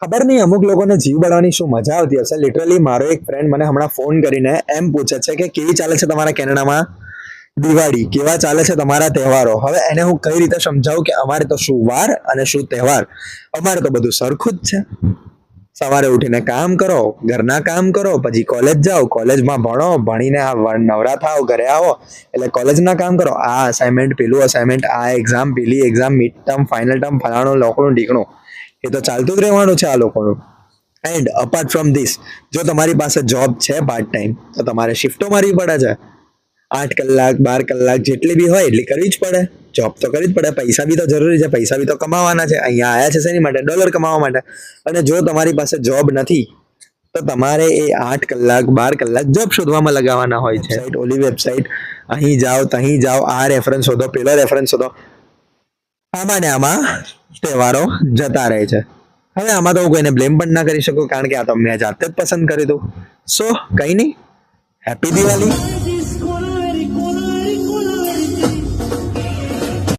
ખબર નહીં અમુક લોકોને જીવ બળવાની શું મજા આવતી હશે. લિટરલી મારો એક ફ્રેન્ડ મને હમણાં ફોન કરીને એમ પૂછે છે કે કેવી ચાલે છે તમારા કેનેડામાં દિવાળી, કેવા ચાલે છે તમારા તહેવારો. હવે એને હું કઈ રીતે સમજાવું કે અમારે તો શું વાર અને શું તહેવાર, અમારે તો બધું સરખું જ છે. સવારે ઉઠીને કામ કરો, ઘરના કામ કરો, પછી કોલેજ જાઓ, કોલેજમાં ભણો, ભણીને નવરા થાવ, ઘરે આવો એટલે કોલેજના કામ કરો. આ અસાઇનમેન્ટ, પેલું અસાઇનમેન્ટ, આ એક્ઝામ, પેલી exam, mid term, final term, ફલાણું લોકણું ઢીકણું, એ તો ચાલતું જ રહેવાનું છે આ લોકોનું. એન્ડ અપાર્ટ ફ્રોમ ધીસ, જો તમારી પાસે જોબ છે પાર્ટ ટાઈમ, તો તમારે શિફ્ટો મારવી પડે છે. 8 કલાક 12 કલાક જેટલી બી હોય એટલી કરવી જ પડે. જોબ તો કરવી જ પડે. પૈસા બી તો જરૂરી છે, પૈસા બી તો કમાવાના છે. અહીંયા આયા છે શેની માટે? ડોલર કમાવા માટે. અને જો તમારી પાસે જોબ નથી તો તમારે એ 8 કલાક 12 કલાક જોબ શોધવામાં લગાવવાના હોય છે. ઓલી વેબસાઇટ, અહીં જાઓ, તહીં જાઓ, આ રેફરન્સ શોધો, પેલો રેફરન્સ શોધો. આમાં ને આમાં તહેવારો જતા રહે છે. હવે આમાં તો હું કોઈને બ્લેમ પણ ના કરી શકું, કારણ કે આ તો મેં જાતે જ પસંદ કર્યું હતું. સો કઈ નહીં, હેપી દિવાળી.